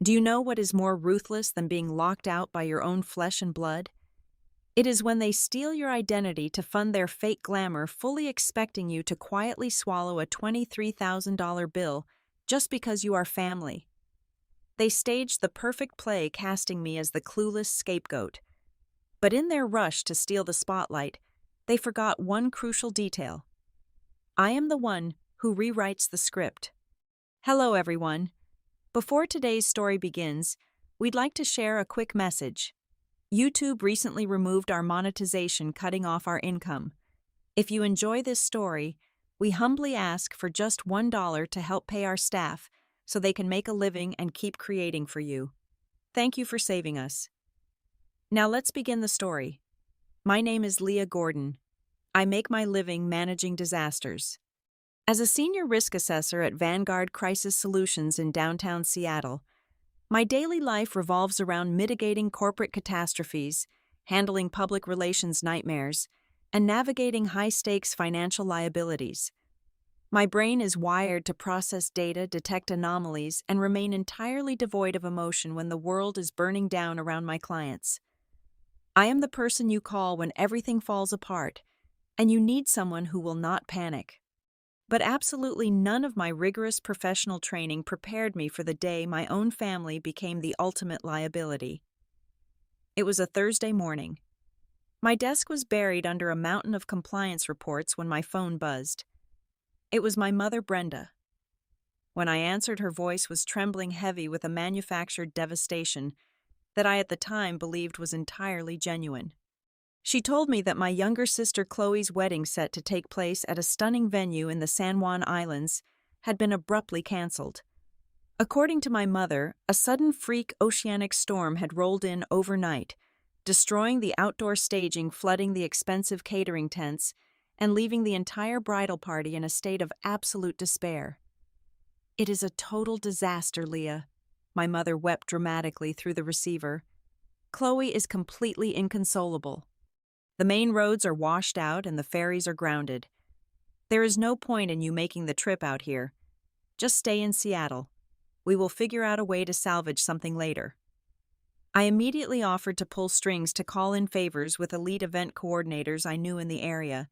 Do you know what is more ruthless than being locked out by your own flesh and blood? It is when they steal your identity to fund their fake glamour, fully expecting you to quietly swallow a $23,000 bill just because you are family. They staged the perfect play, casting me as the clueless scapegoat. But in their rush to steal the spotlight, they forgot one crucial detail. I am the one who rewrites the script. Hello, everyone. Before today's story begins, we'd like to share a quick message. YouTube recently removed our monetization, cutting off our income. If you enjoy this story, we humbly ask for just $1 to help pay our staff so they can make a living and keep creating for you. Thank you for saving us. Now let's begin the story. My name is Leah Gordon. I make my living managing disasters. As a senior risk assessor at Vanguard Crisis Solutions in downtown Seattle, my daily life revolves around mitigating corporate catastrophes, handling public relations nightmares, and navigating high-stakes financial liabilities. My brain is wired to process data, detect anomalies, and remain entirely devoid of emotion when the world is burning down around my clients. I am the person you call when everything falls apart, and you need someone who will not panic. But absolutely none of my rigorous professional training prepared me for the day my own family became the ultimate liability. It was a Thursday morning. My desk was buried under a mountain of compliance reports when my phone buzzed. It was my mother, Brenda. When I answered, her voice was trembling heavy with a manufactured devastation that I at the time believed was entirely genuine. She told me that my younger sister Chloe's wedding, set to take place at a stunning venue in the San Juan Islands, had been abruptly canceled. According to my mother, a sudden freak oceanic storm had rolled in overnight, destroying the outdoor staging, flooding the expensive catering tents, and leaving the entire bridal party in a state of absolute despair. "It is a total disaster, Leah," my mother wept dramatically through the receiver. "Chloe is completely inconsolable. The main roads are washed out and the ferries are grounded. There is no point in you making the trip out here. Just stay in Seattle. We will figure out a way to salvage something later." I immediately offered to pull strings to call in favors with elite event coordinators I knew in the area,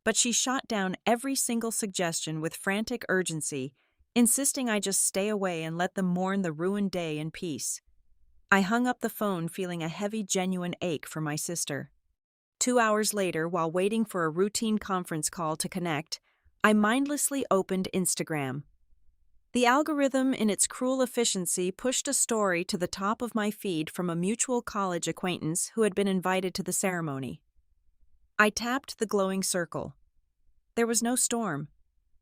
but she shot down every single suggestion with frantic urgency, insisting I just stay away and let them mourn the ruined day in peace. I hung up the phone, feeling a heavy, genuine ache for my sister. 2 hours later, while waiting for a routine conference call to connect, I mindlessly opened Instagram. The algorithm, in its cruel efficiency, pushed a story to the top of my feed from a mutual college acquaintance who had been invited to the ceremony. I tapped the glowing circle. There was no storm.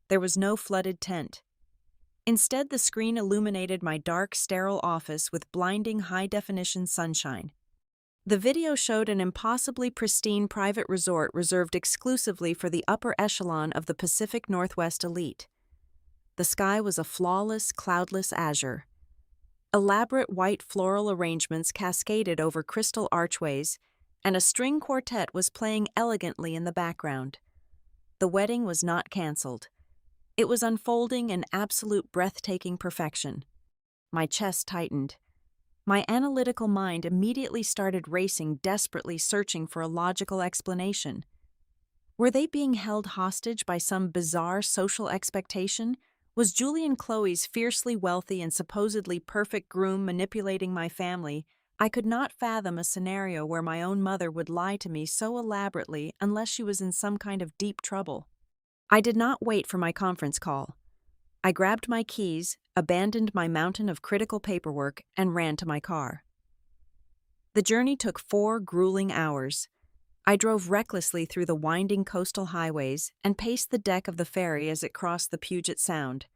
There was no flooded tent. Instead, the screen illuminated my dark, sterile office with blinding high-definition sunshine. The video showed an impossibly pristine private resort reserved exclusively for the upper echelon of the Pacific Northwest elite. The sky was a flawless, cloudless azure. Elaborate white floral arrangements cascaded over crystal archways, and a string quartet was playing elegantly in the background. The wedding was not canceled. It was unfolding in absolute breathtaking perfection. My chest tightened. My analytical mind immediately started racing, desperately searching for a logical explanation. Were they being held hostage by some bizarre social expectation? Was Julian Chloe's fiercely wealthy and supposedly perfect groom manipulating my family? I could not fathom a scenario where my own mother would lie to me so elaborately unless she was in some kind of deep trouble. I did not wait for my conference call. I grabbed my keys, abandoned my mountain of critical paperwork, and ran to my car. The journey took 4 grueling hours. I drove recklessly through the winding coastal highways and paced the deck of the ferry as it crossed the Puget Sound.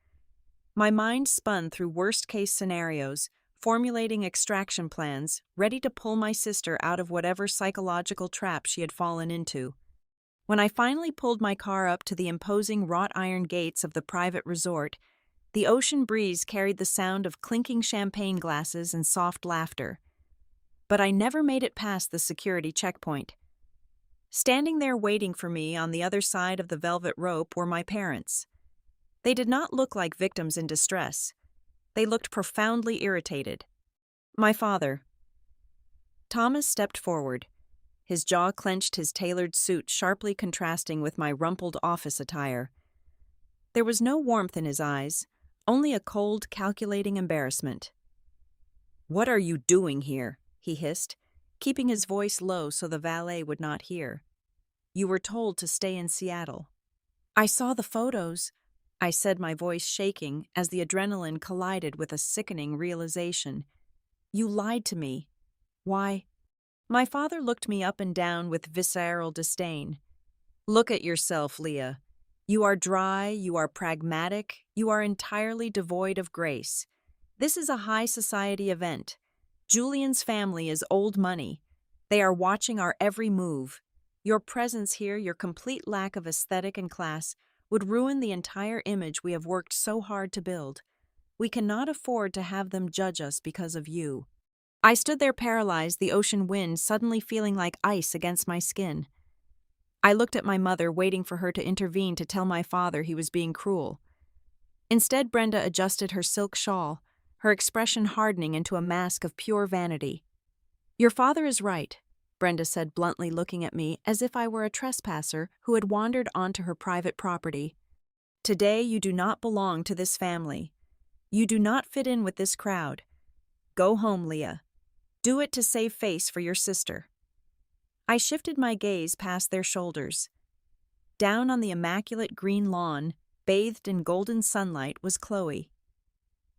My mind spun through worst-case scenarios, formulating extraction plans, ready to pull my sister out of whatever psychological trap she had fallen into. When I finally pulled my car up to the imposing wrought iron gates of the private resort, the ocean breeze carried the sound of clinking champagne glasses and soft laughter. But I never made it past the security checkpoint. Standing there waiting for me on the other side of the velvet rope were my parents. They did not look like victims in distress. They looked profoundly irritated. My father. Thomas stepped forward, his jaw clenched, his tailored suit sharply contrasting with my rumpled office attire. There was no warmth in his eyes, only a cold, calculating embarrassment. "What are you doing here?" he hissed, keeping his voice low so the valet would not hear. "You were told to stay in Seattle." "I saw the photos," I said, my voice shaking as the adrenaline collided with a sickening realization. "You lied to me. Why?" My father looked me up and down with visceral disdain. "Look at yourself, Leah. You are dry, you are pragmatic, you are entirely devoid of grace. This is a high society event. Julian's family is old money. They are watching our every move. Your presence here, your complete lack of aesthetic and class, would ruin the entire image we have worked so hard to build. We cannot afford to have them judge us because of you." I stood there paralyzed, the ocean wind suddenly feeling like ice against my skin. I looked at my mother, waiting for her to intervene to tell my father he was being cruel. Instead, Brenda adjusted her silk shawl, her expression hardening into a mask of pure vanity. "Your father is right," Brenda said bluntly, looking at me as if I were a trespasser who had wandered onto her private property. "Today you do not belong to this family. You do not fit in with this crowd. Go home, Leah. Do it to save face for your sister." I shifted my gaze past their shoulders. Down on the immaculate green lawn, bathed in golden sunlight, was Chloe.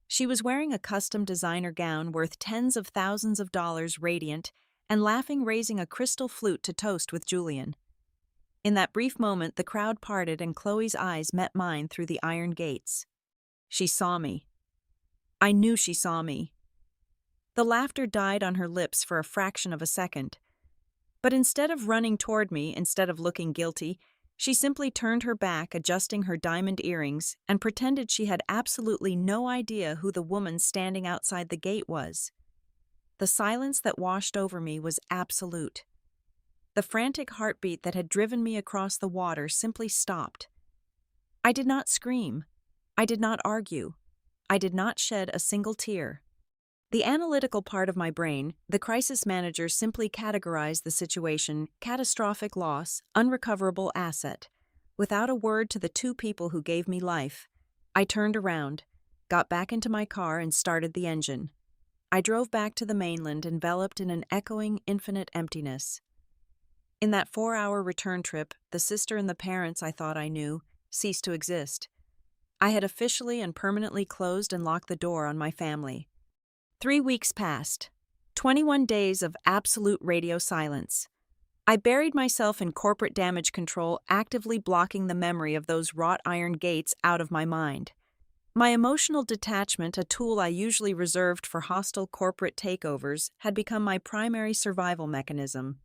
She was wearing a custom designer gown worth tens of thousands of dollars, radiant, and laughing, raising a crystal flute to toast with Julian. In that brief moment, the crowd parted and Chloe's eyes met mine through the iron gates. She saw me. I knew she saw me. The laughter died on her lips for a fraction of a second. But instead of running toward me, instead of looking guilty, she simply turned her back, adjusting her diamond earrings, and pretended she had absolutely no idea who the woman standing outside the gate was. The silence that washed over me was absolute. The frantic heartbeat that had driven me across the water simply stopped. I did not scream. I did not argue. I did not shed a single tear. The analytical part of my brain, the crisis manager, simply categorized the situation: catastrophic loss, unrecoverable asset. Without a word to the two people who gave me life, I turned around, got back into my car, and started the engine. I drove back to the mainland, enveloped in an echoing, infinite emptiness. In that 4-hour return trip, the sister and the parents I thought I knew ceased to exist. I had officially and permanently closed and locked the door on my family. 3 weeks passed. 21 days of absolute radio silence. I buried myself in corporate damage control, actively blocking the memory of those wrought iron gates out of my mind. My emotional detachment, a tool I usually reserved for hostile corporate takeovers, had become my primary survival mechanism.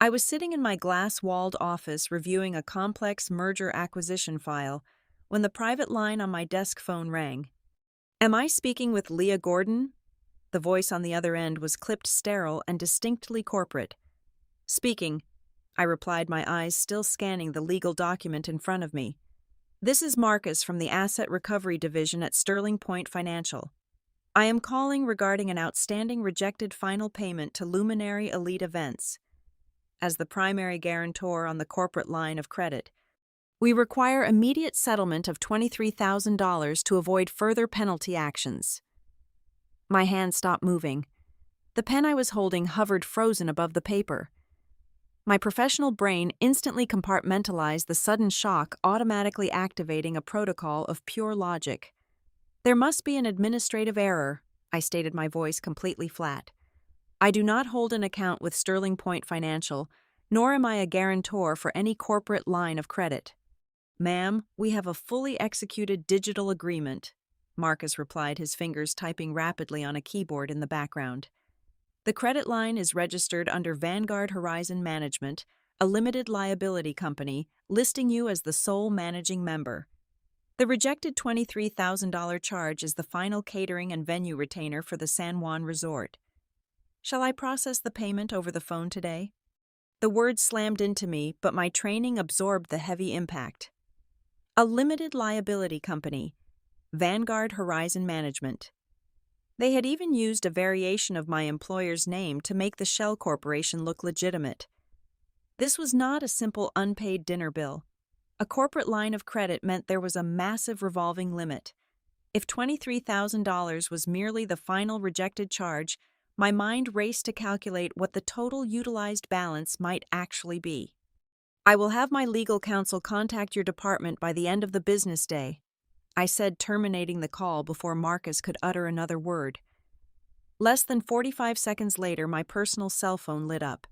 I was sitting in my glass-walled office reviewing a complex merger-acquisition file when the private line on my desk phone rang. "Am I speaking with Leah Gordon?" The voice on the other end was clipped, sterile, and distinctly corporate. "Speaking," I replied, my eyes still scanning the legal document in front of me. "This is Marcus from the Asset Recovery Division at Sterling Point Financial. I am calling regarding an outstanding rejected final payment to Luminary Elite Events. As the primary guarantor on the corporate line of credit, we require immediate settlement of $23,000 to avoid further penalty actions." My hand stopped moving. The pen I was holding hovered frozen above the paper. My professional brain instantly compartmentalized the sudden shock, automatically activating a protocol of pure logic. "There must be an administrative error," I stated, my voice completely flat. "I do not hold an account with Sterling Point Financial, nor am I a guarantor for any corporate line of credit." "Ma'am, we have a fully executed digital agreement," Marcus replied, his fingers typing rapidly on a keyboard in the background. "The credit line is registered under Vanguard Horizon Management, a limited liability company, listing you as the sole managing member. The rejected $23,000 charge is the final catering and venue retainer for the San Juan Resort. Shall I process the payment over the phone today?" The words slammed into me, but my training absorbed the heavy impact. A limited liability company, Vanguard Horizon Management. They had even used a variation of my employer's name to make the Shell Corporation look legitimate. This was not a simple unpaid dinner bill. A corporate line of credit meant there was a massive revolving limit. If $23,000 was merely the final rejected charge, my mind raced to calculate what the total utilized balance might actually be. "I will have my legal counsel contact your department by the end of the business day," I said, terminating the call before Marcus could utter another word. Less than 45 seconds later, my personal cell phone lit up.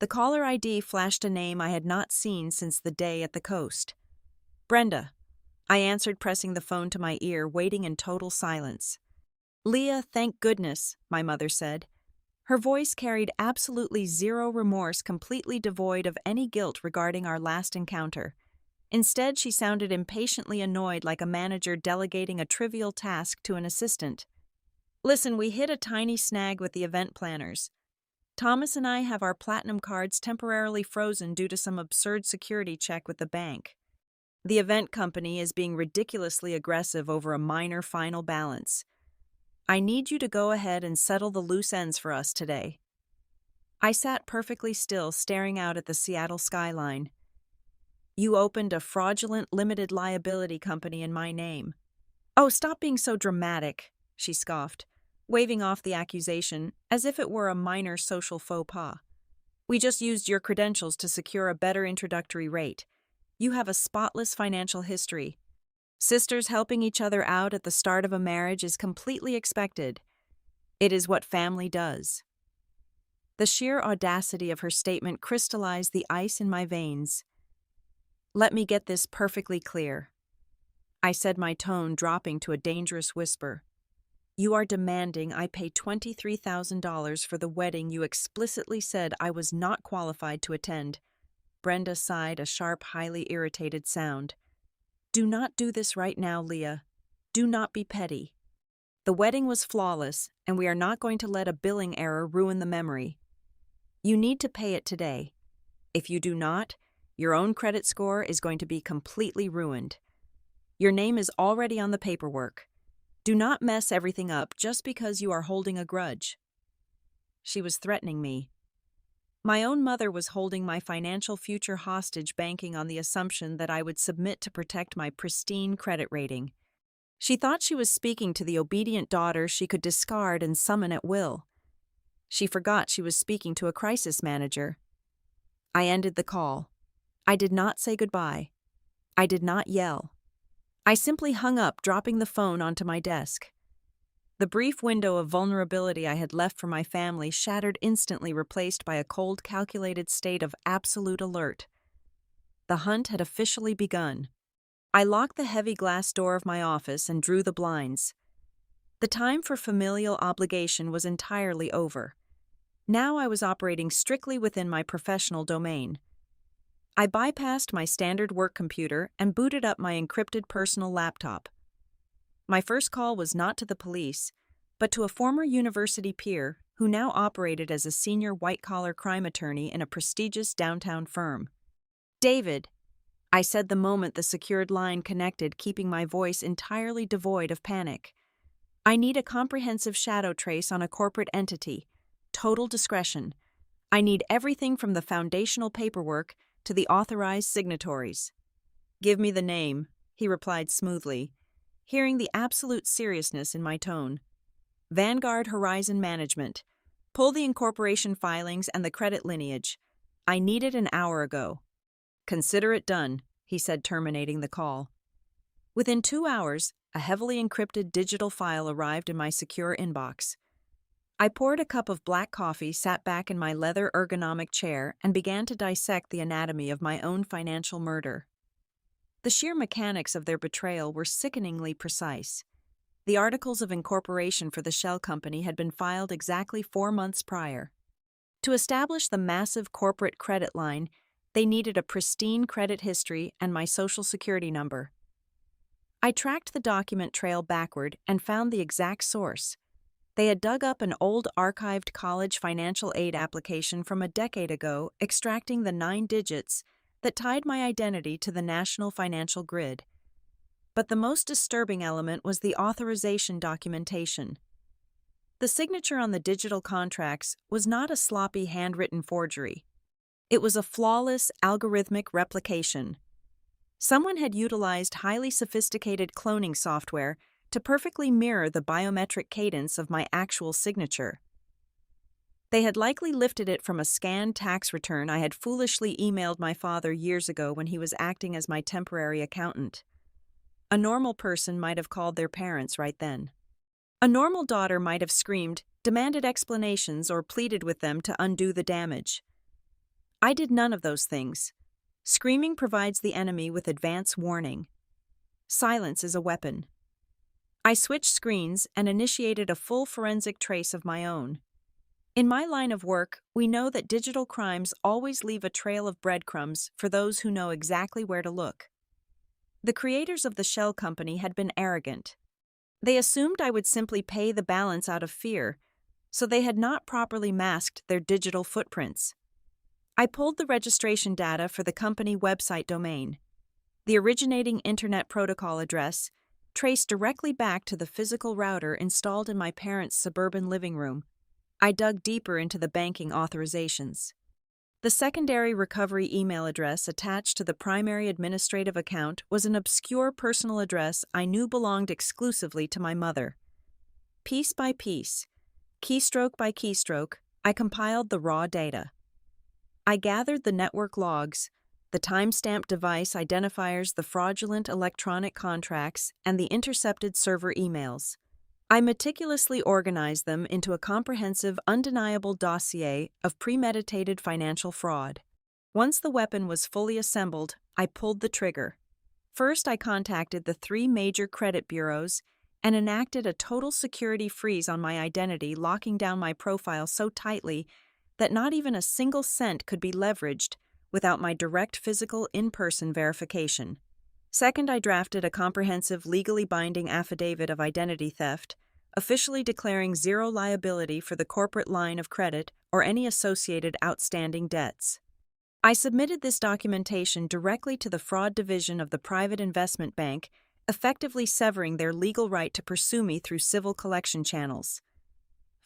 The caller ID flashed a name I had not seen since the day at the coast. "Brenda," I answered, pressing the phone to my ear, waiting in total silence. "Leah, thank goodness," my mother said. Her voice carried absolutely zero remorse, completely devoid of any guilt regarding our last encounter. Instead, she sounded impatiently annoyed, like a manager delegating a trivial task to an assistant. "Listen, we hit a tiny snag with the event planners. Thomas and I have our platinum cards temporarily frozen due to some absurd security check with the bank. The event company is being ridiculously aggressive over a minor final balance. I need you to go ahead and settle the loose ends for us today." I sat perfectly still, staring out at the Seattle skyline. "You opened a fraudulent limited liability company in my name." "Oh, stop being so dramatic," she scoffed, waving off the accusation as if it were a minor social faux pas. "We just used your credentials to secure a better introductory rate. You have a spotless financial history. Sisters helping each other out at the start of a marriage is completely expected. It is what family does." The sheer audacity of her statement crystallized the ice in my veins. "Let me get this perfectly clear," I said, my tone dropping to a dangerous whisper. "You are demanding I pay $23,000 for the wedding you explicitly said I was not qualified to attend." Brenda sighed, a sharp, highly irritated sound. "Do not do this right now, Leah. Do not be petty. The wedding was flawless, and we are not going to let a billing error ruin the memory. You need to pay it today. If you do not, your own credit score is going to be completely ruined. Your name is already on the paperwork. Do not mess everything up just because you are holding a grudge." She was threatening me. My own mother was holding my financial future hostage, banking on the assumption that I would submit to protect my pristine credit rating. She thought she was speaking to the obedient daughter she could discard and summon at will. She forgot she was speaking to a crisis manager. I ended the call. I did not say goodbye. I did not yell. I simply hung up, dropping the phone onto my desk. The brief window of vulnerability I had left for my family shattered instantly, replaced by a cold, calculated state of absolute alert. The hunt had officially begun. I locked the heavy glass door of my office and drew the blinds. The time for familial obligation was entirely over. Now I was operating strictly within my professional domain. I bypassed my standard work computer and booted up my encrypted personal laptop. My first call was not to the police, but to a former university peer who now operated as a senior white-collar crime attorney in a prestigious downtown firm. "David," I said the moment the secured line connected, keeping my voice entirely devoid of panic. "I need a comprehensive shadow trace on a corporate entity. Total discretion. I need everything from the foundational paperwork to the authorized signatories." "Give me the name," he replied smoothly, hearing the absolute seriousness in my tone. "Vanguard Horizon Management. Pull the incorporation filings and the credit lineage. I need it an hour ago." "Consider it done," he said, terminating the call. Within 2 hours, a heavily encrypted digital file arrived in my secure inbox. I poured a cup of black coffee, sat back in my leather ergonomic chair, and began to dissect the anatomy of my own financial murder. The sheer mechanics of their betrayal were sickeningly precise. The articles of incorporation for the Shell Company had been filed exactly 4 months prior. To establish the massive corporate credit line, they needed a pristine credit history and my social security number. I tracked the document trail backward and found the exact source. They had dug up an old archived college financial aid application from a decade ago, extracting the 9 digits that tied my identity to the national financial grid. But the most disturbing element was the authorization documentation. The signature on the digital contracts was not a sloppy handwritten forgery. It was a flawless algorithmic replication. Someone had utilized highly sophisticated cloning software to perfectly mirror the biometric cadence of my actual signature. They had likely lifted it from a scanned tax return I had foolishly emailed my father years ago when he was acting as my temporary accountant. A normal person might have called their parents right then. A normal daughter might have screamed, demanded explanations, or pleaded with them to undo the damage. I did none of those things. Screaming provides the enemy with advance warning. Silence is a weapon. I switched screens and initiated a full forensic trace of my own. In my line of work, we know that digital crimes always leave a trail of breadcrumbs for those who know exactly where to look. The creators of the shell company had been arrogant. They assumed I would simply pay the balance out of fear, so they had not properly masked their digital footprints. I pulled the registration data for the company website domain. The originating Internet Protocol address traced directly back to the physical router installed in my parents' suburban living room. I dug deeper into the banking authorizations. The secondary recovery email address attached to the primary administrative account was an obscure personal address I knew belonged exclusively to my mother. Piece by piece, keystroke by keystroke, I compiled the raw data. I gathered the network logs, the timestamp device identifiers, the fraudulent electronic contracts, and the intercepted server emails. I meticulously organized them into a comprehensive, undeniable dossier of premeditated financial fraud. Once the weapon was fully assembled, I pulled the trigger. First, I contacted the 3 major credit bureaus and enacted a total security freeze on my identity, locking down my profile so tightly that not even a single cent could be leveraged without my direct physical in-person verification. Second, I drafted a comprehensive, legally binding affidavit of identity theft, officially declaring zero liability for the corporate line of credit or any associated outstanding debts. I submitted this documentation directly to the fraud division of the private investment bank, effectively severing their legal right to pursue me through civil collection channels.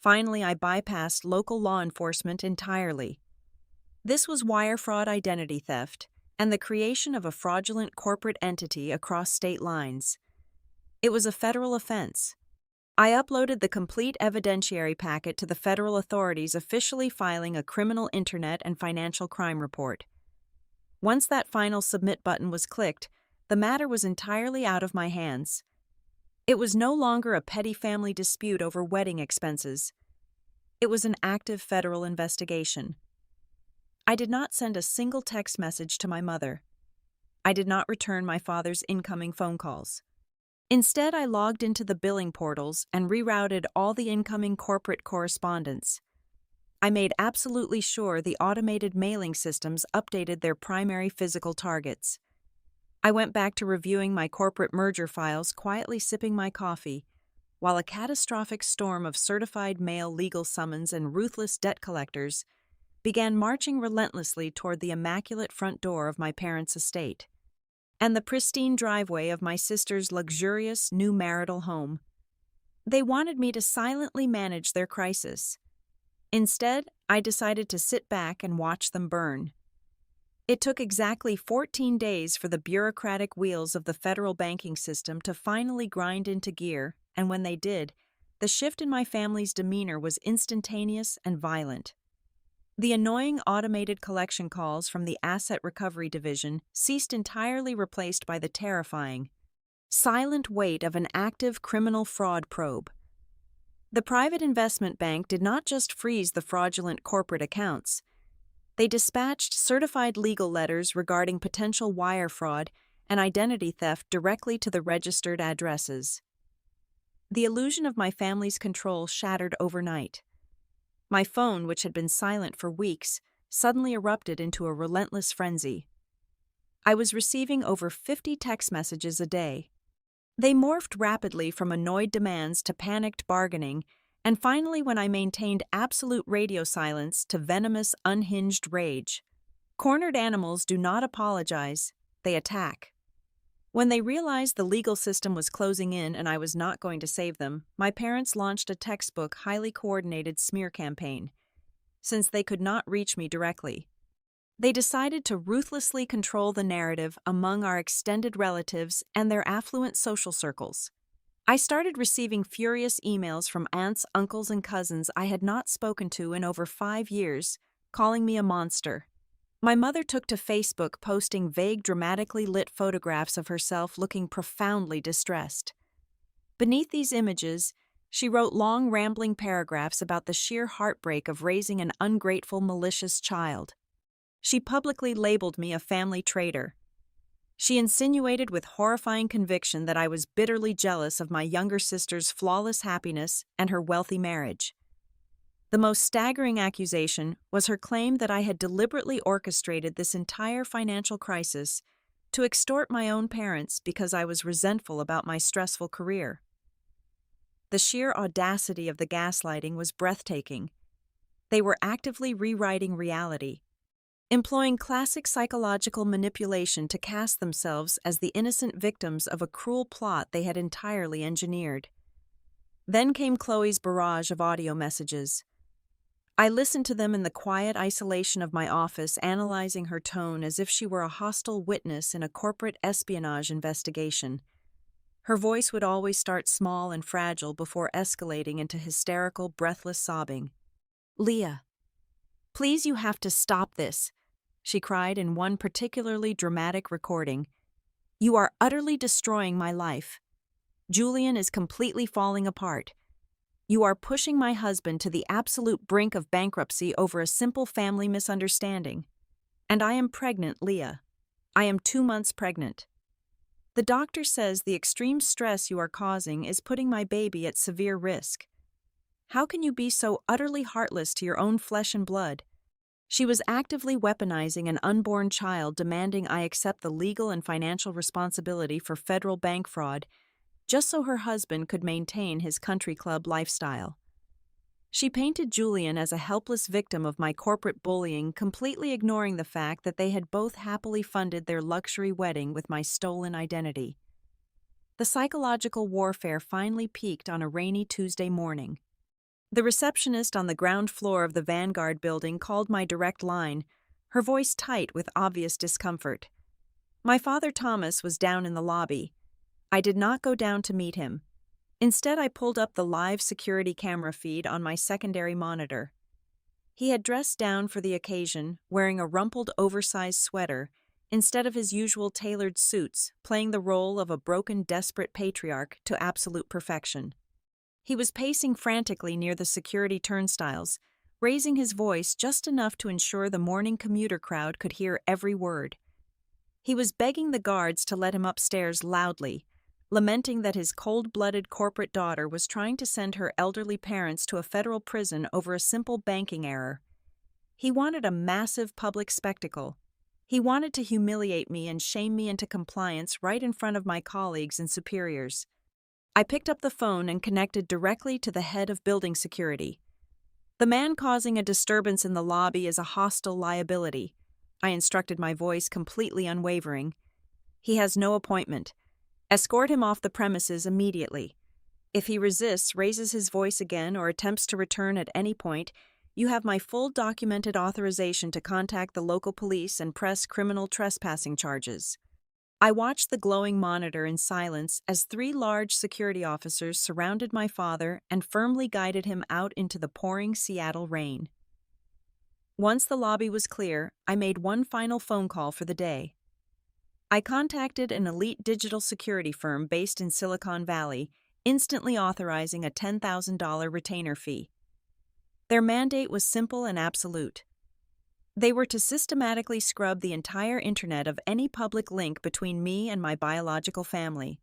Finally, I bypassed local law enforcement entirely. This was wire fraud identity theft and the creation of a fraudulent corporate entity across state lines. It was a federal offense. I uploaded the complete evidentiary packet to the federal authorities, officially filing a criminal internet and financial crime report. Once that final submit button was clicked, the matter was entirely out of my hands. It was no longer a petty family dispute over wedding expenses. It was an active federal investigation. I did not send a single text message to my mother. I did not return my father's incoming phone calls. Instead, I logged into the billing portals and rerouted all the incoming corporate correspondence. I made absolutely sure the automated mailing systems updated their primary physical targets. I went back to reviewing my corporate merger files, quietly sipping my coffee, while a catastrophic storm of certified mail legal summons and ruthless debt collectors began marching relentlessly toward the immaculate front door of my parents' estate and the pristine driveway of my sister's luxurious new marital home. They wanted me to silently manage their crisis. Instead, I decided to sit back and watch them burn. It took exactly 14 days for the bureaucratic wheels of the federal banking system to finally grind into gear, and when they did, the shift in my family's demeanor was instantaneous and violent. The annoying automated collection calls from the Asset Recovery Division ceased entirely, replaced by the terrifying, silent weight of an active criminal fraud probe. The private investment bank did not just freeze the fraudulent corporate accounts. They dispatched certified legal letters regarding potential wire fraud and identity theft directly to the registered addresses. The illusion of my family's control shattered overnight. My phone, which had been silent for weeks, suddenly erupted into a relentless frenzy. I was receiving over 50 text messages a day. They morphed rapidly from annoyed demands to panicked bargaining, and finally, when I maintained absolute radio silence, to venomous, unhinged rage. Cornered animals do not apologize, they attack. When they realized the legal system was closing in and I was not going to save them, my parents launched a textbook, highly coordinated smear campaign. Since they could not reach me directly, they decided to ruthlessly control the narrative among our extended relatives and their affluent social circles. I started receiving furious emails from aunts, uncles, and cousins I had not spoken to in over 5 years, calling me a monster. My mother took to Facebook, posting vague, dramatically lit photographs of herself looking profoundly distressed. Beneath these images, she wrote long, rambling paragraphs about the sheer heartbreak of raising an ungrateful, malicious child. She publicly labeled me a family traitor. She insinuated with horrifying conviction that I was bitterly jealous of my younger sister's flawless happiness and her wealthy marriage. The most staggering accusation was her claim that I had deliberately orchestrated this entire financial crisis to extort my own parents because I was resentful about my stressful career. The sheer audacity of the gaslighting was breathtaking. They were actively rewriting reality, employing classic psychological manipulation to cast themselves as the innocent victims of a cruel plot they had entirely engineered. Then came Chloe's barrage of audio messages. I listened to them in the quiet isolation of my office, analyzing her tone as if she were a hostile witness in a corporate espionage investigation. Her voice would always start small and fragile before escalating into hysterical, breathless sobbing. "Leah, please, you have to stop this," she cried in one particularly dramatic recording. "You are utterly destroying my life. Julian is completely falling apart. You are pushing my husband to the absolute brink of bankruptcy over a simple family misunderstanding. And I am pregnant, Leah. I am 2 months pregnant. The doctor says the extreme stress you are causing is putting my baby at severe risk. How can you be so utterly heartless to your own flesh and blood?" She was actively weaponizing an unborn child, demanding I accept the legal and financial responsibility for federal bank fraud, just so her husband could maintain his country club lifestyle. She painted Julian as a helpless victim of my corporate bullying, completely ignoring the fact that they had both happily funded their luxury wedding with my stolen identity. The psychological warfare finally peaked on a rainy Tuesday morning. The receptionist on the ground floor of the Vanguard building called my direct line, her voice tight with obvious discomfort. My father Thomas was down in the lobby. I did not go down to meet him. Instead, I pulled up the live security camera feed on my secondary monitor. He had dressed down for the occasion, wearing a rumpled, oversized sweater instead of his usual tailored suits, playing the role of a broken, desperate patriarch to absolute perfection. He was pacing frantically near the security turnstiles, raising his voice just enough to ensure the morning commuter crowd could hear every word. He was begging the guards to let him upstairs loudly, lamenting that his cold-blooded corporate daughter was trying to send her elderly parents to a federal prison over a simple banking error. He wanted a massive public spectacle. He wanted to humiliate me and shame me into compliance right in front of my colleagues and superiors. I picked up the phone and connected directly to the head of building security. "The man causing a disturbance in the lobby is a hostile liability," I instructed, my voice completely unwavering. "He has no appointment. Escort him off the premises immediately. If he resists, raises his voice again, or attempts to return at any point, you have my full documented authorization to contact the local police and press criminal trespassing charges." I watched the glowing monitor in silence as 3 large security officers surrounded my father and firmly guided him out into the pouring Seattle rain. Once the lobby was clear, I made one final phone call for the day. I contacted an elite digital security firm based in Silicon Valley, instantly authorizing a $10,000 retainer fee. Their mandate was simple and absolute. They were to systematically scrub the entire internet of any public link between me and my biological family.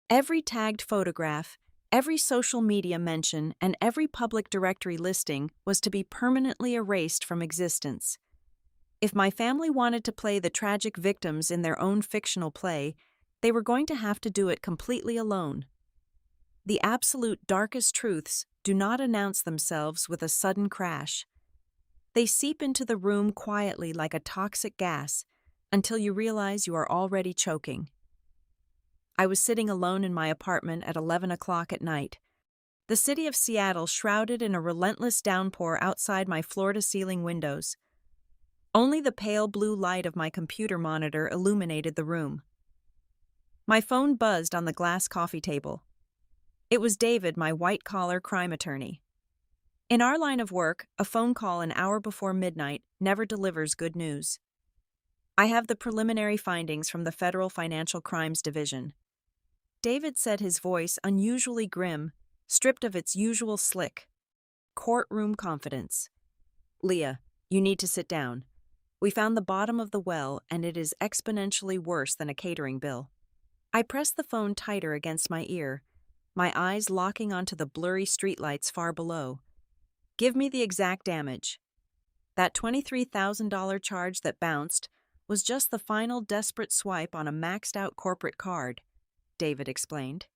Every tagged photograph, every social media mention, and every public directory listing was to be permanently erased from existence. If my family wanted to play the tragic victims in their own fictional play, they were going to have to do it completely alone. The absolute darkest truths do not announce themselves with a sudden crash. They seep into the room quietly like a toxic gas until you realize you are already choking. I was sitting alone in my apartment at 11 o'clock at night. The city of Seattle shrouded in a relentless downpour outside my floor-to-ceiling windows. Only the pale blue light of my computer monitor illuminated the room. My phone buzzed on the glass coffee table. It was David, my white-collar crime attorney. In our line of work, a phone call an hour before midnight never delivers good news. I have the preliminary findings from the Federal Financial Crimes Division. David said, his voice unusually grim, stripped of its usual slick courtroom confidence. "Leah, you need to sit down. We found the bottom of the well, and it is exponentially worse than a catering bill." I pressed the phone tighter against my ear, my eyes locking onto the blurry streetlights far below. "Give me the exact damage." That $23,000 charge that bounced was just the final desperate swipe on a maxed-out corporate card, David explained,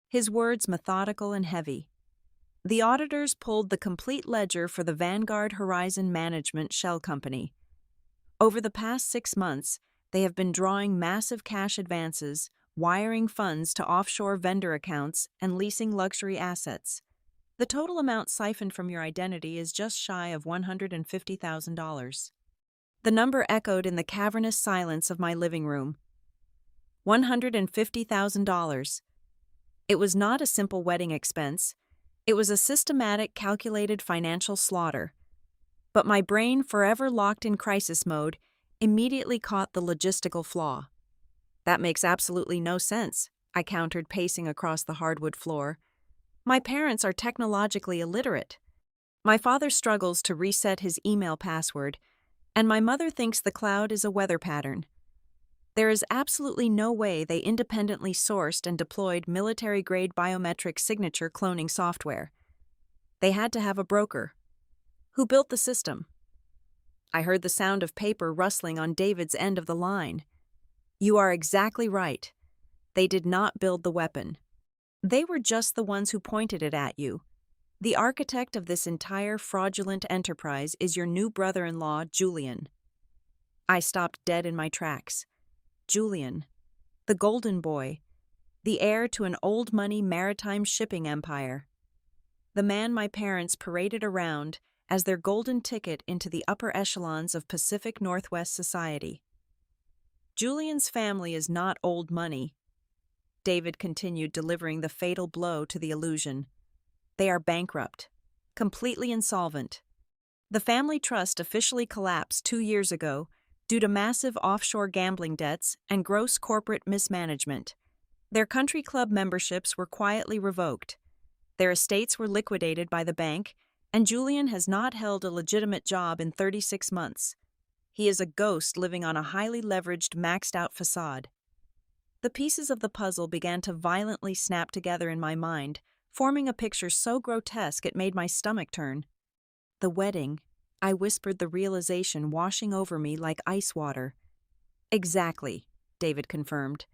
his words methodical and heavy. The auditors pulled the complete ledger for the Vanguard Horizon Management shell company. Over the past 6 months, they have been drawing massive cash advances, wiring funds to offshore vendor accounts, and leasing luxury assets. The total amount siphoned from your identity is just shy of $150,000. The number echoed in the cavernous silence of my living room. $150,000. It was not a simple wedding expense. It was a systematic, calculated financial slaughter. But my brain, forever locked in crisis mode, immediately caught the logistical flaw. "That makes absolutely no sense," I countered, pacing across the hardwood floor. "My parents are technologically illiterate. My father struggles to reset his email password, and my mother thinks the cloud is a weather pattern. There is absolutely no way they independently sourced and deployed military-grade biometric signature cloning software. They had to have a broker. Who built the system?" I heard the sound of paper rustling on David's end of the line. "You are exactly right. They did not build the weapon. They were just the ones who pointed it at you. The architect of this entire fraudulent enterprise is your new brother-in-law, Julian." I stopped dead in my tracks. Julian, the golden boy, the heir to an old-money maritime shipping empire. The man my parents paraded around as their golden ticket into the upper echelons of Pacific Northwest society. "Julian's family is not old money," David continued, delivering the fatal blow to the illusion. "They are bankrupt, completely insolvent. The family trust officially collapsed 2 years ago due to massive offshore gambling debts and gross corporate mismanagement. Their country club memberships were quietly revoked. Their estates were liquidated by the bank, and Julian has not held a legitimate job in 36 months. He is a ghost living on a highly leveraged, maxed-out facade." The pieces of the puzzle began to violently snap together in my mind, forming a picture so grotesque it made my stomach turn. "The wedding," I whispered, the realization washing over me like ice water. "Exactly," David confirmed.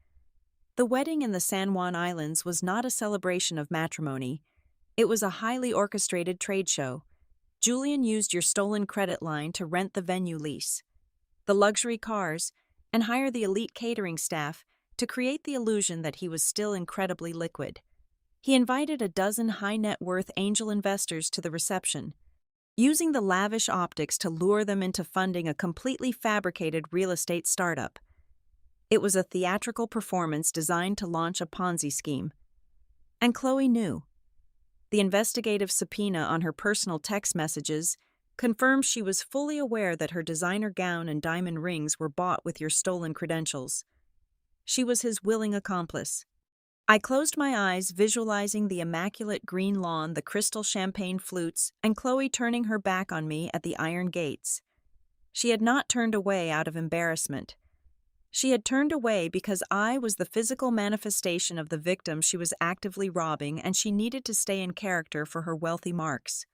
"The wedding in the San Juan Islands was not a celebration of matrimony. It was a highly orchestrated trade show. Julian used your stolen credit line to rent the venue lease, the luxury cars, and hire the elite catering staff to create the illusion that he was still incredibly liquid. He invited a dozen high-net-worth angel investors to the reception, using the lavish optics to lure them into funding a completely fabricated real estate startup. It was a theatrical performance designed to launch a Ponzi scheme. And Chloe knew. The investigative subpoena on her personal text messages confirmed she was fully aware that her designer gown and diamond rings were bought with your stolen credentials. She was his willing accomplice. I closed my eyes, visualizing the immaculate green lawn, the crystal champagne flutes, and Chloe turning her back on me at the iron gates. She had not turned away out of embarrassment. She had turned away because I was the physical manifestation of the victim she was actively robbing, and she needed to stay in character for her wealthy marks.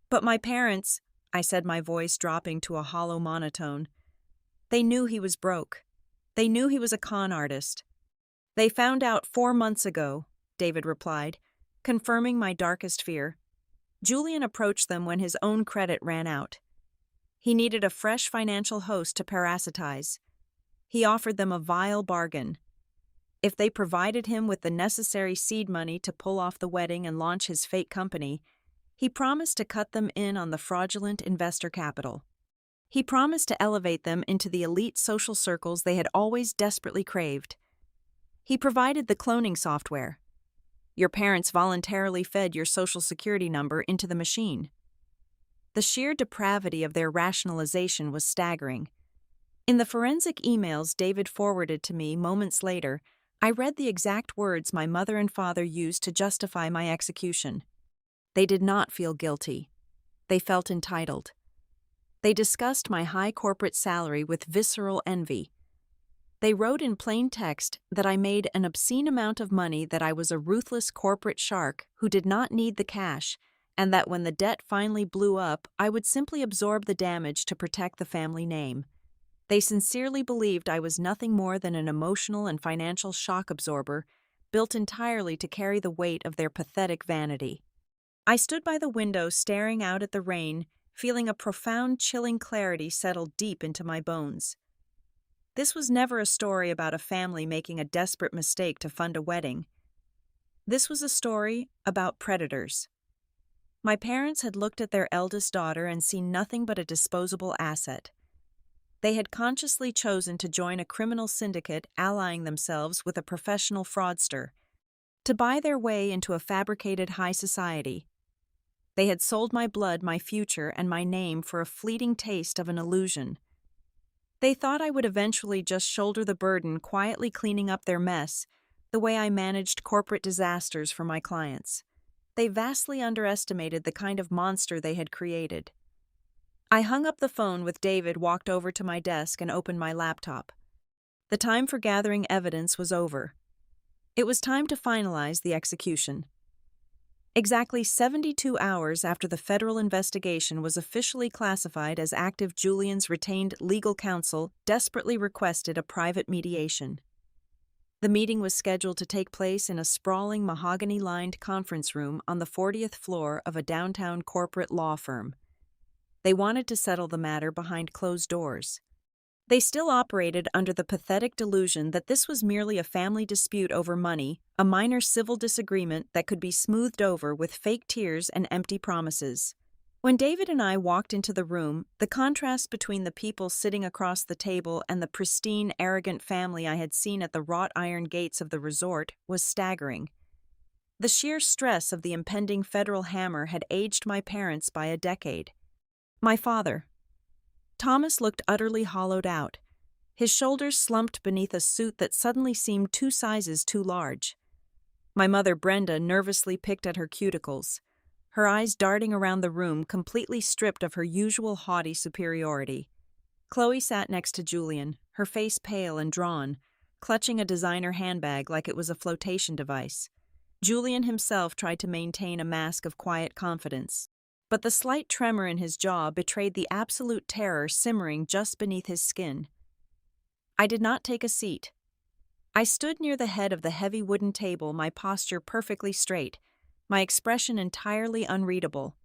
"But my parents," I said, my voice dropping to a hollow monotone, "they knew he was broke. They knew he was a con artist." "They found out 4 months ago," David replied, confirming my darkest fear. "Julian approached them when his own credit ran out. He needed a fresh financial host to parasitize. He offered them a vile bargain. If they provided him with the necessary seed money to pull off the wedding and launch his fake company, he promised to cut them in on the fraudulent investor capital. He promised to elevate them into the elite social circles they had always desperately craved. He provided the cloning software. Your parents voluntarily fed your social security number into the machine. The sheer depravity of their rationalization was staggering. In the forensic emails David forwarded to me moments later, I read the exact words my mother and father used to justify my execution. They did not feel guilty. They felt entitled. They discussed my high corporate salary with visceral envy. They wrote in plain text that I made an obscene amount of money, that I was a ruthless corporate shark who did not need the cash, and that when the debt finally blew up, I would simply absorb the damage to protect the family name. They sincerely believed I was nothing more than an emotional and financial shock absorber, built entirely to carry the weight of their pathetic vanity. I stood by the window staring out at the rain, feeling a profound, chilling clarity settle deep into my bones. This was never a story about a family making a desperate mistake to fund a wedding. This was a story about predators. My parents had looked at their eldest daughter and seen nothing but a disposable asset. They had consciously chosen to join a criminal syndicate, allying themselves with a professional fraudster, to buy their way into a fabricated high society. They had sold my blood, my future, and my name for a fleeting taste of an illusion. They thought I would eventually just shoulder the burden, quietly cleaning up their mess, the way I managed corporate disasters for my clients. They vastly underestimated the kind of monster they had created. I hung up the phone with David, walked over to my desk, and opened my laptop. The time for gathering evidence was over. It was time to finalize the execution. Exactly 72 hours after the federal investigation was officially classified as active, Julian's retained legal counsel desperately requested a private mediation. The meeting was scheduled to take place in a sprawling, mahogany-lined conference room on the 40th floor of a downtown corporate law firm. They wanted to settle the matter behind closed doors. They still operated under the pathetic delusion that this was merely a family dispute over money, a minor civil disagreement that could be smoothed over with fake tears and empty promises. When David and I walked into the room, the contrast between the people sitting across the table and the pristine, arrogant family I had seen at the wrought iron gates of the resort was staggering. The sheer stress of the impending federal hammer had aged my parents by a decade. My father, Thomas, looked utterly hollowed out. His shoulders slumped beneath a suit that suddenly seemed 2 sizes too large. My mother, Brenda, nervously picked at her cuticles, her eyes darting around the room, completely stripped of her usual haughty superiority. Chloe sat next to Julian, her face pale and drawn, clutching a designer handbag like it was a flotation device. Julian himself tried to maintain a mask of quiet confidence, but the slight tremor in his jaw betrayed the absolute terror simmering just beneath his skin. I did not take a seat. I stood near the head of the heavy wooden table, my posture perfectly straight, my expression entirely unreadable.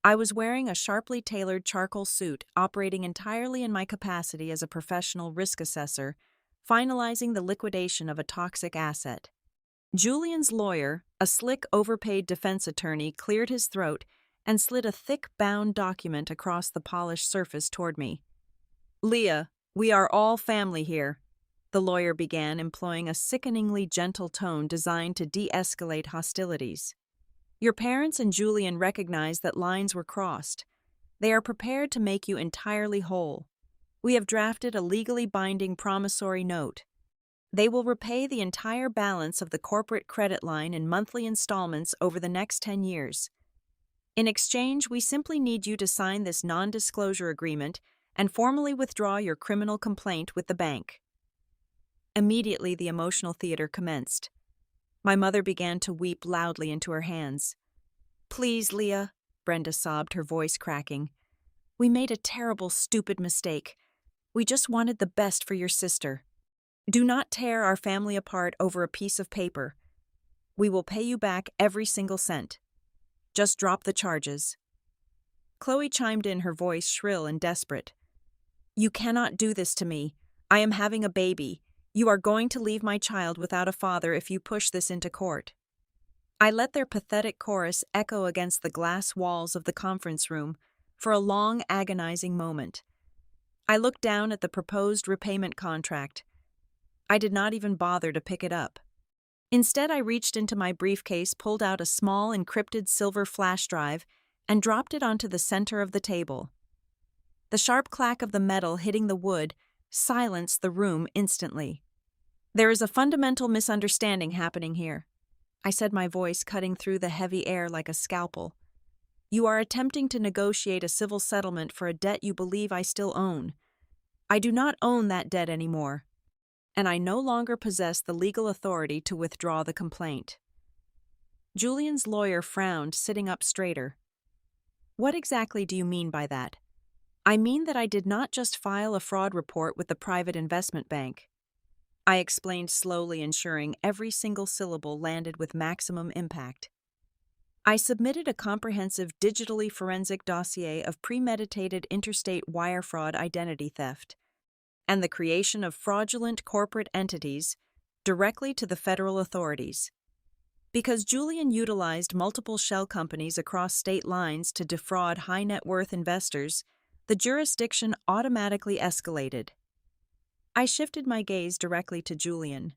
I was wearing a sharply tailored charcoal suit, operating entirely in my capacity as a professional risk assessor, finalizing the liquidation of a toxic asset. Julian's lawyer, a slick, overpaid defense attorney, cleared his throat and slid a thick, bound document across the polished surface toward me. "Leah, we are all family here," the lawyer began, employing a sickeningly gentle tone designed to de-escalate hostilities. "Your parents and Julian recognize that lines were crossed. They are prepared to make you entirely whole. We have drafted a legally binding promissory note. They will repay the entire balance of the corporate credit line in monthly installments over the next 10 years. In exchange, we simply need you to sign this non-disclosure agreement and formally withdraw your criminal complaint with the bank." Immediately, the emotional theater commenced. My mother began to weep loudly into her hands. "Please, Leah," Brenda sobbed, her voice cracking. "We made a terrible, stupid mistake. We just wanted the best for your sister. Do not tear our family apart over a piece of paper. We will pay you back every single cent. Just drop the charges." Chloe chimed in, her voice shrill and desperate. "You cannot do this to me. I am having a baby. You are going to leave my child without a father if you push this into court." I let their pathetic chorus echo against the glass walls of the conference room for a long, agonizing moment. I looked down at the proposed repayment contract. I did not even bother to pick it up. Instead, I reached into my briefcase, pulled out a small encrypted silver flash drive, and dropped it onto the center of the table. The sharp clack of the metal hitting the wood silenced the room instantly. "There is a fundamental misunderstanding happening here," I said, my voice cutting through the heavy air like a scalpel. "You are attempting to negotiate a civil settlement for a debt you believe I still own. I do not own that debt anymore, and I no longer possess the legal authority to withdraw the complaint." Julian's lawyer frowned, sitting up straighter. "What exactly do you mean by that?" "I mean that I did not just file a fraud report with the private investment bank," I explained slowly, ensuring every single syllable landed with maximum impact. "I submitted a comprehensive digitally forensic dossier of premeditated interstate wire fraud, identity theft, and the creation of fraudulent corporate entities directly to the federal authorities. Because Julian utilized multiple shell companies across state lines to defraud high net worth investors, the jurisdiction automatically escalated." I shifted my gaze directly to Julian.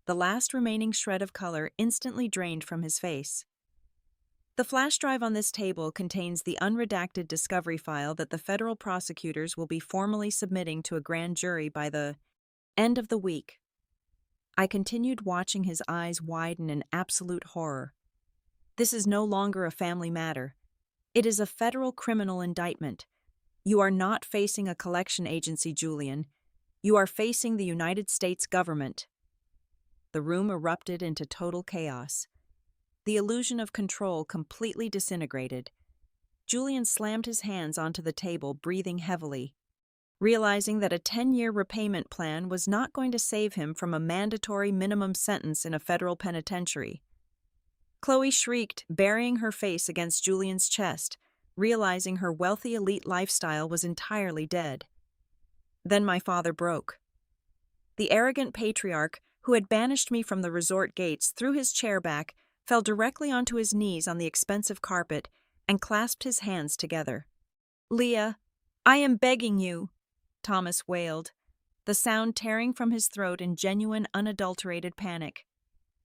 The last remaining shred of color instantly drained from his face. "The flash drive on this table contains the unredacted discovery file that the federal prosecutors will be formally submitting to a grand jury by the end of the week." I continued, watching his eyes widen in absolute horror. "This is no longer a family matter. It is a federal criminal indictment. You are not facing a collection agency, Julian. You are facing the United States government." The room erupted into total chaos. The illusion of control completely disintegrated. Julian slammed his hands onto the table, breathing heavily, realizing that a 10-year repayment plan was not going to save him from a mandatory minimum sentence in a federal penitentiary. Chloe shrieked, burying her face against Julian's chest, realizing her wealthy elite lifestyle was entirely dead. Then my father broke. The arrogant patriarch, who had banished me from the resort gates, threw his chair back, fell directly onto his knees on the expensive carpet, and clasped his hands together. "Leah, I am begging you," Thomas wailed, the sound tearing from his throat in genuine, unadulterated panic.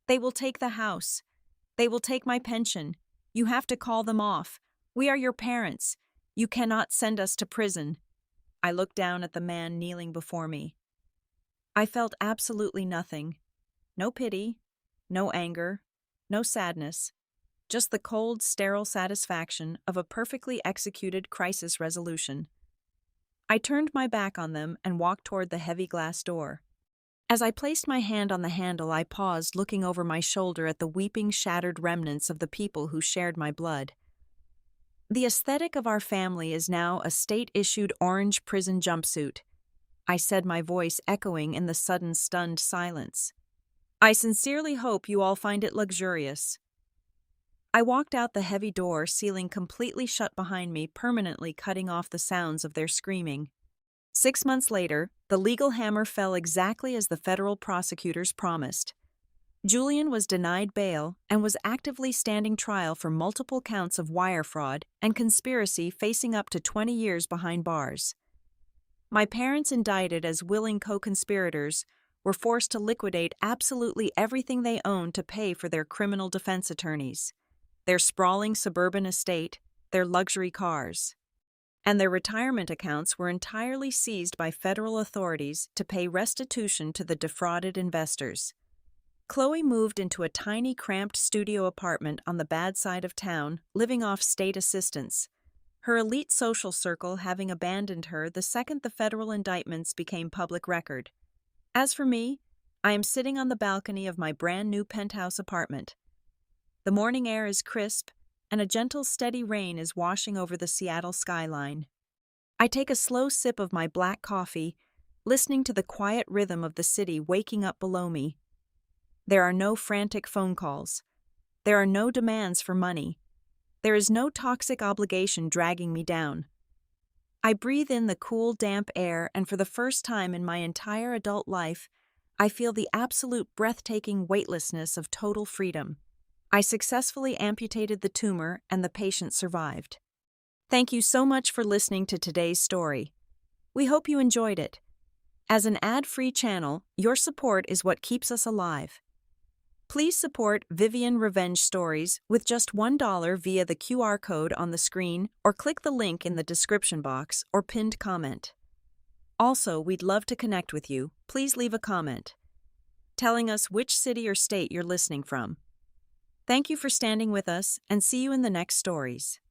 "They will take the house. They will take my pension. You have to call them off. We are your parents. You cannot send us to prison." I looked down at the man kneeling before me. I felt absolutely nothing. No pity, no anger, no sadness, just the cold, sterile satisfaction of a perfectly executed crisis resolution. I turned my back on them and walked toward the heavy glass door. As I placed my hand on the handle, I paused, looking over my shoulder at the weeping, shattered remnants of the people who shared my blood. "The aesthetic of our family is now a state-issued orange prison jumpsuit," I said, my voice echoing in the sudden, stunned silence. "I sincerely hope you all find it luxurious." I walked out the heavy door, sealing completely shut behind me, permanently cutting off the sounds of their screaming. 6 months later, the legal hammer fell exactly as the federal prosecutors promised. Julian was denied bail and was actively standing trial for multiple counts of wire fraud and conspiracy, facing up to 20 years behind bars. My parents, indicted as willing co-conspirators, were forced to liquidate absolutely everything they owned to pay for their criminal defense attorneys, their sprawling suburban estate, their luxury cars, and their retirement accounts were entirely seized by federal authorities to pay restitution to the defrauded investors. Chloe moved into a tiny, cramped studio apartment on the bad side of town, living off state assistance, her elite social circle having abandoned her the second the federal indictments became public record. As for me, I am sitting on the balcony of my brand new penthouse apartment. The morning air is crisp, and a gentle, steady rain is washing over the Seattle skyline. I take a slow sip of my black coffee, listening to the quiet rhythm of the city waking up below me. There are no frantic phone calls. There are no demands for money. There is no toxic obligation dragging me down. I breathe in the cool, damp air, and for the first time in my entire adult life, I feel the absolute breathtaking weightlessness of total freedom. I successfully amputated the tumor and the patient survived. Thank you so much for listening to today's story. We hope you enjoyed it. As an ad-free channel, your support is what keeps us alive. Please support Vivian Revenge Stories with just $1 via the QR code on the screen or click the link in the description box or pinned comment. Also, we'd love to connect with you. Please leave a comment telling us which city or state you're listening from. Thank you for standing with us, and see you in the next stories.